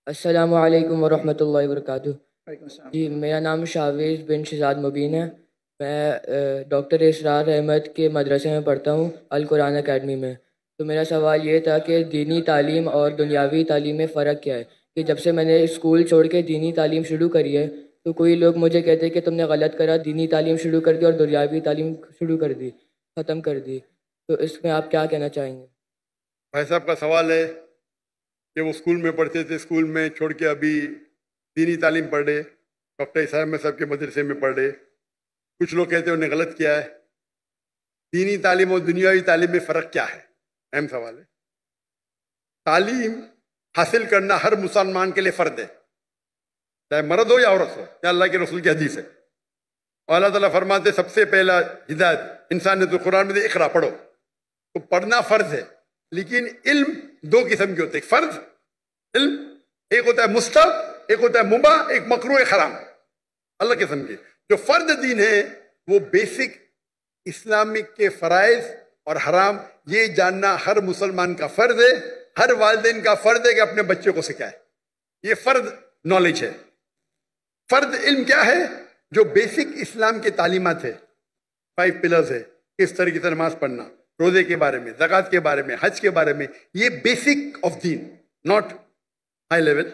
अस्सलामु अलैकुम वरहमतुल्लाहि वबरकातुहू। वालेकुम अस्सलाम। जी, मेरा नाम शावेज़ बिन शहज़ाद मुबीन है। मैं डॉक्टर इसरार अहमद के मदरसे में पढ़ता हूँ, अल कुरान अकेडमी में। तो मेरा सवाल ये था कि दीनी तालीम और दुनियावी तालीम में फ़र्क क्या है? कि जब से मैंने स्कूल छोड़ के दीनी तालीम शुरू करी है, तो कोई लोग मुझे कहते हैं कि तुमने गलत करा, दीनी तालीम शुरू कर दी और दुनियावी तालीम शुरू कर दी, ख़त्म कर दी। तो इसमें आप क्या कहना चाहेंगे? भाई साहब का सवाल है कि वो स्कूल में पढ़ते थे, स्कूल में छोड़ के अभी दीनी तालीम पढ़ रहे, डॉक्टर इसाहब में सबके मदरसे में पढ़ रहे। कुछ लोग कहते हैं उन्हें गलत किया है। दीनी तालीम और दुनियावी तालीम में फ़र्क क्या है? अहम सवाल है। तालीम हासिल करना हर मुसलमान के लिए फ़र्ज है, चाहे मर्द हो या औरत हो। या अल्लाह के रसूल की हदीस है। और अल्लाह ताला फरमाते सबसे पहला हिदायत इंसान ने तो कुरान में इकरा पढ़ो, तो पढ़ना फ़र्ज है। लेकिन इल्म दो किस्म के होते हैं। फ़र्ज इल्म एक होता है मुस्तहब, एक होता है मुबाह, एक मकरूह, एक हराम। अलग किस्म के जो फर्द दीन है वो बेसिक इस्लामिक के फ़राइज़ और हराम ये जानना हर मुसलमान का फ़र्ज है। हर वालिदैन का फ़र्ज है कि अपने बच्चे को सिखाए। ये फ़र्द नॉलेज है। फ़र्द इल्म क्या है? जो बेसिक इस्लाम के तालीमात है, 5 पिलर्स है, किस तरीके से नमाज पढ़ना, रोजे के बारे में, ज़कात के बारे में, हज के बारे में, ये basic of Deen, not high level,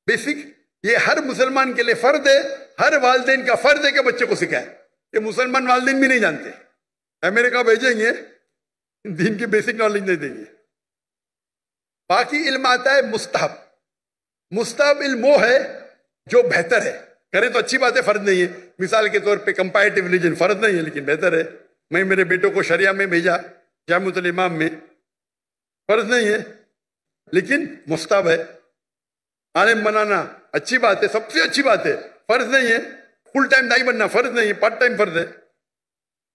basic. ये हर मुसलमान के लिए फर्ज है। हर वालिदैन का फर्ज है कि बच्चे को सिखाए। ये मुसलमान वालिदैन भी नहीं जानते। अमेरिका भेजेंगे, दीन की बेसिक नॉलेज नहीं देंगे। बाकी इल्म आता है मुस्तहब। मुस्तहब इल्म वो है जो बेहतर है। करें तो अच्छी बात है, फर्ज नहीं है। मिसाल के तौर पे कंपैरेटिव रिलीजन फर्ज नहीं है लेकिन बेहतर है। मैं मेरे बेटों को शरिया में भेजा, जामुअल इमाम में, फर्ज नहीं है लेकिन मुस्तहब है। आलिम बनाना अच्छी बात है, सबसे अच्छी बात है, फर्ज नहीं है। फुल टाइम दाई बनना फर्ज नहीं है, पार्ट टाइम फर्ज है।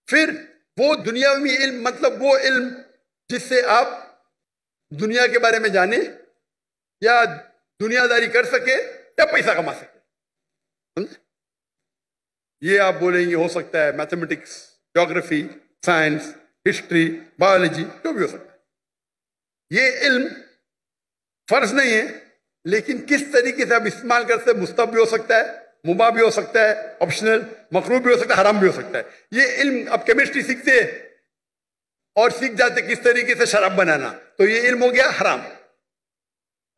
फिर वो दुनियावी इल्म, मतलब वो इल्म जिससे आप दुनिया के बारे में जाने या दुनियादारी कर सके या पैसा कमा सके। समझे? ये आप बोलेंगे हो सकता है mathematics, geography, science, history, biology, जो भी हो सकता है। ये इल्म फर्ज नहीं है लेकिन किस तरीके से आप इस्तेमाल करते हैं, मुस्तहब भी हो सकता है, मुबाह भी हो सकता है, ऑप्शनल, मकरूह भी हो सकता है, हराम भी हो सकता है। ये इल्म, अब केमिस्ट्री सीखते हैं और सीख जाते किस तरीके से शराब बनाना, तो ये इल्म हो गया हराम।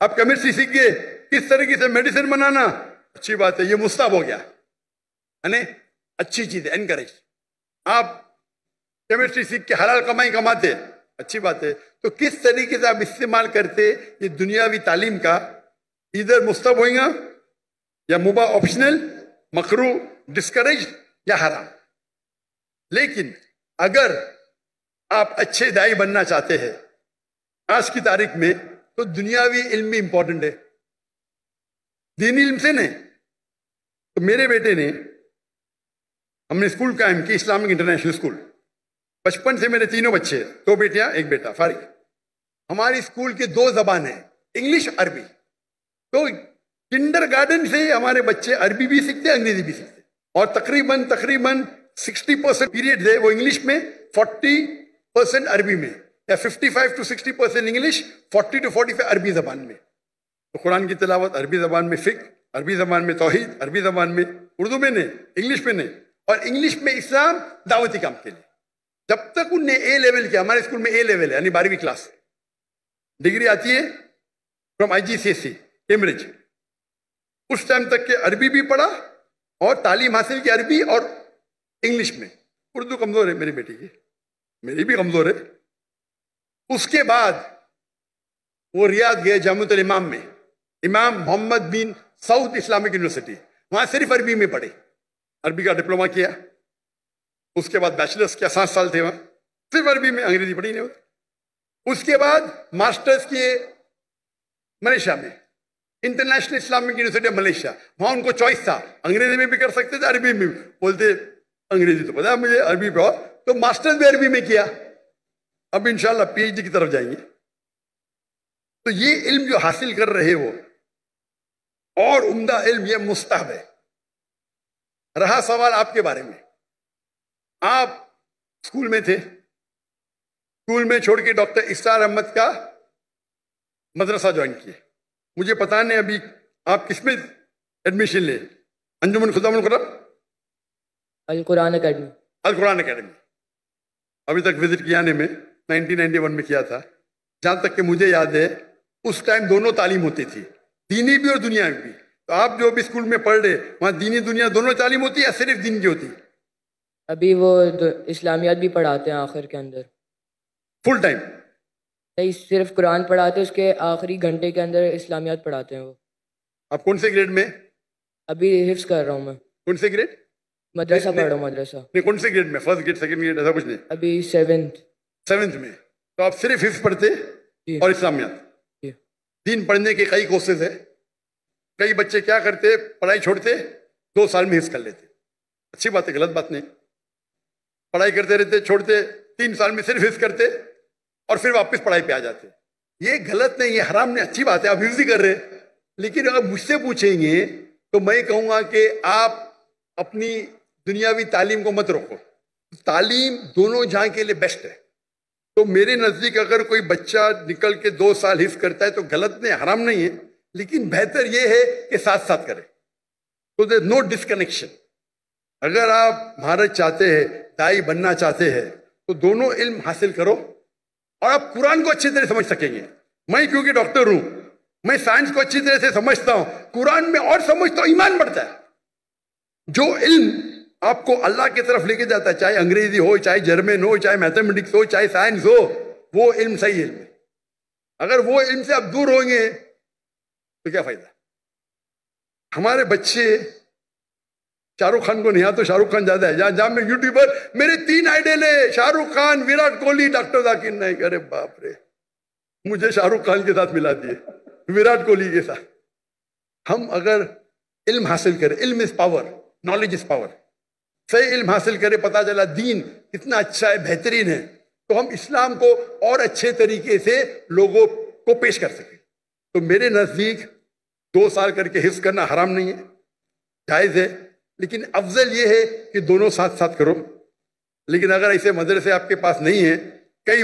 आप केमिस्ट्री सीख गए किस तरीके से मेडिसिन बनाना, अच्छी बात है, ये मुस्तहब हो गया, यानी अच्छी चीज है, एनकरेज। आप केमिस्ट्री सीख के हलाल कमाई कमाते, अच्छी बात है। तो किस तरीके से आप इस्तेमाल करते ये दुनियावी तालीम का, इधर मुस्तहब होगा या मुबाह, ऑप्शनल, मकरू, डिस्करेज या हराम। लेकिन अगर आप अच्छे दाई बनना चाहते हैं आज की तारीख में, तो दुनियावी इल्म भी इंपॉर्टेंट है, दीनी इल्म से नहीं। तो मेरे बेटे ने, हमने स्कूल कायम की, इस्लामिक इंटरनेशनल स्कूल। बचपन से मेरे तीनों बच्चे, 2 बेटियां 1 बेटा, फारिग। हमारी स्कूल के 2 जबान है, इंग्लिश, अरबी। तो किंडरगार्टन से हमारे बच्चे अरबी भी सीखते, अंग्रेजी भी सीखते। और तकरीबन 60% पीरियड है वो इंग्लिश में, 40% अरबी में, या 55 to 60% इंग्लिश, 40 to 45 अरबी जबान में। तो कुरान की तिलावत अरबी जबान में, फिक्र अरबी जबान में, तौहीद अरबी जबान में, उर्दू में नहीं, इंग्लिश में नहीं। और इंग्लिश में इस्लाम, दावती काम के लिए। जब तक उनने ए लेवल किया, हमारे स्कूल में ए लेवल है यानी 12वीं क्लास, डिग्री आती है फ्रॉम IGCSE कैम्ब्रिज। उस टाइम तक के अरबी भी पढ़ा और तालीम हासिल की अरबी और इंग्लिश में। उर्दू कमजोर है मेरी बेटी की, मेरी भी कमजोर है। उसके बाद वो रियाद गए जामुअल इमाम में, इमाम मोहम्मद बिन सऊद इस्लामिक यूनिवर्सिटी, वहां सिर्फ अरबी में पढ़े, अरबी का डिप्लोमा किया। उसके बाद बैचलर्स किया, 7 साल थे वहां, सिर्फ अरबी में, अंग्रेजी पढ़ी नहीं होती। उसके बाद मास्टर्स किए मलेशिया में, international Islamic university of Malaysia. वहां उनको चॉइस था, अंग्रेजी में भी कर सकते थे, अरबी में भी। बोलते अंग्रेजी तो पता है मुझे, अरबी पे, तो मास्टर्स भी अरबी में किया। अब इंशाल्लाह PhD की तरफ जाएंगे। तो ये इल्म जो हासिल कर रहे हो, और उम्दा इल्म, ये मुस्तहब है। रहा सवाल आपके बारे में, आप स्कूल में थे, स्कूल में छोड़ के डॉक्टर इसरार अहमद का मदरसा ज्वाइन किए, मुझे पता नहीं अभी आप किस में एडमिशन ले, अंजुमन खुदामुल कुरान, अल कुरान अकेडमी। अल कुरान अकेडमी अभी तक विजिट किया ने में 1991 में किया था। जहाँ तक कि मुझे याद है उस टाइम दोनों तालीम होती थी, दीनी भी और दुनिया भी। तो आप जो भी स्कूल में पढ़ रहे वहाँ दीनी दुनिया दोनों तालीम होती है या सिर्फ दीन की होती? अभी वो इस्लामियात भी पढ़ाते हैं आखिर के अंदर, फुल टाइम? नहीं, सिर्फ कुरान पढ़ाते हैं, उसके आखिरी घंटे के अंदर इस्लामियात पढ़ाते हैं वो। आप कौन से ग्रेड में? अभी हिफ्स कर रहा हूँ मैं। कौन से ग्रेड? मदरसा पढ़ रहा हूँ, मदरसा। नहीं, कौन से ग्रेड में? फर्स्ट ग्रेड, सेकंड ग्रेड, ऐसा कुछ नहीं? अभी 7th में। तो आप सिर्फ हिफ्स पढ़ते और इस्लामियात? दीन पढ़ने के कई कोर्सेज है। कई बच्चे क्या करते, पढ़ाई छोड़ते 2 साल में हिफ्स कर लेते। अच्छी बात है, गलत बात नहीं। पढ़ाई करते रहते, छोड़ते, 3 साल में सिर्फ हिफ्स करते और फिर वापस पढ़ाई पे आ जाते। ये गलत नहीं, ये हराम नहीं, अच्छी बात है, आप हिफ्स ही कर रहे। लेकिन अगर मुझसे पूछेंगे तो मैं कहूँगा कि आप अपनी दुनियावी तालीम को मत रोको। तालीम दोनों जहाँ के लिए बेस्ट है। तो मेरे नज़दीक अगर कोई बच्चा निकल के 2 साल हिफ्स करता है तो गलत नहीं, हराम नहीं है, लेकिन बेहतर ये है कि साथ साथ करे। तो देयर नो डिस्कनेक्शन। अगर आप महारत चाहते हैं, दाई बनना चाहते हैं, तो दोनों इल्म हासिल करो और आप कुरान को अच्छी तरह समझ सकेंगे। मैं क्योंकि डॉक्टर हूं, मैं साइंस को अच्छी तरह से समझता हूं, कुरान में और समझता हूं, ईमान बढ़ता है। जो इल्म आपको अल्लाह की तरफ लेके जाता है, चाहे अंग्रेजी हो, चाहे जर्मन हो, चाहे मैथमेटिक्स हो, चाहे साइंस हो, वो इल्म सही इल्म है। अगर वो इल्म से आप दूर होंगे तो क्या फायदा? हमारे बच्चे शाहरुख खान को नहीं आता, तो शाहरुख खान ज्यादा है। जहां मैं यूट्यूबर, मेरे 3 आइडल है, शाहरुख खान, विराट कोहली, डॉक्टर जाकिर नाइक। अरे बाप रे, मुझे शाहरुख खान के साथ मिला दिए, विराट कोहली के साथ। हम अगर इल्म हासिल करें, इल्म is power, knowledge is power, सही इल्म हासिल करें, पता चला दीन कितना अच्छा है, बेहतरीन है, तो हम इस्लाम को और अच्छे तरीके से लोगों को पेश कर सकें। तो मेरे नजदीक 2 साल करके हिफ्ज करना हराम नहीं है, जायज है, लेकिन अफजल ये है कि दोनों साथ साथ करो। लेकिन अगर ऐसे मदरसे आपके पास नहीं है, कई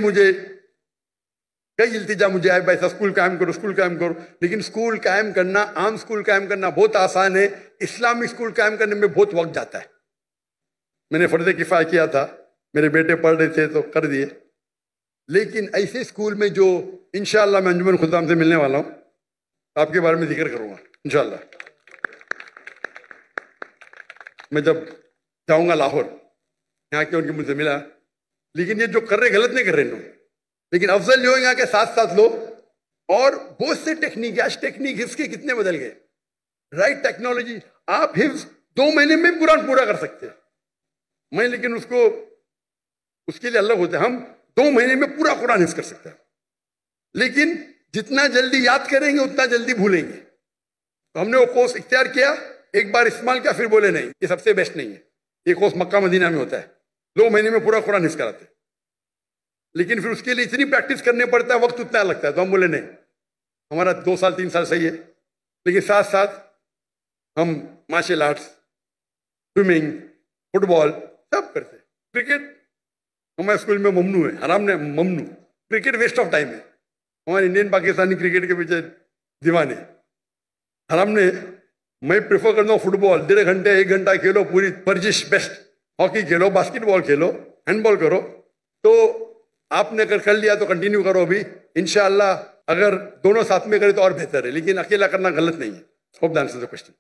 इल्तिजा मुझे आए, भाई स्कूल कायम करो, स्कूल कायम करो। लेकिन स्कूल कायम करना, आम स्कूल कायम करना बहुत आसान है, इस्लामिक स्कूल कायम करने में बहुत वक्त जाता है। मैंने फर्ज किफाया किया था, मेरे बेटे पढ़ रहे थे तो कर दिए। लेकिन ऐसे स्कूल में जो इंशाअल्लाह मैं अंजुमन खुदाम से मिलने वाला हूँ, आपके बारे में जिक्र करूँगा इंशाअल्लाह। मैं जब जाऊँगा लाहौर, यहाँ के उनके मुझसे मिला। लेकिन ये जो कर रहे गलत नहीं कर रहे लोग, लेकिन अफजल जो यहाँ के साथ साथ लो। और बहुत से टेक्निक, आज टेक्निक हिफ्ज के कितने बदल गए, राइट टेक्नोलॉजी। आप हिफ्ज 2 महीने में कुरान पूरा कर सकते हैं। मैं लेकिन उसके लिए अलग होते हैं। हम 2 महीने में पूरा कुरान हिफ्ज कर सकते हैं, लेकिन जितना जल्दी याद करेंगे उतना जल्दी भूलेंगे। तो हमने वो कोर्स इख्तियार किया, एक बार इस्तेमाल किया, फिर बोले नहीं ये सबसे बेस्ट नहीं है। ये कोर्स मक्का मदीना में होता है, 2 महीने में पूरा कुरान हिफ्ज कराते हैं। लेकिन फिर उसके लिए इतनी प्रैक्टिस करने पड़ता है, वक्त उतना लगता है। तो हम बोले नहीं, हमारा 2 साल 3 साल सही है, लेकिन साथ साथ हम मार्शल आर्ट्स, स्विमिंग, फुटबॉल सब करते। क्रिकेट हमारे स्कूल में ममनू है, हराम ने ममनू। क्रिकेट वेस्ट ऑफ टाइम है। हमारे इंडियन पाकिस्तानी क्रिकेट के पीछे दीवाने, हराम ने। मैं प्रेफर करता हूँ फुटबॉल, 1.5 घंटे 1 घंटा खेलो, पूरी वर्जिश बेस्ट। हॉकी खेलो, बास्केटबॉल खेलो, हैंडबॉल करो। तो आपने अगर कर लिया तो कंटिन्यू करो अभी इंशाअल्लाह। अगर दोनों साथ में करें तो और बेहतर है, लेकिन अकेला करना गलत नहीं है। Hope that answers the question.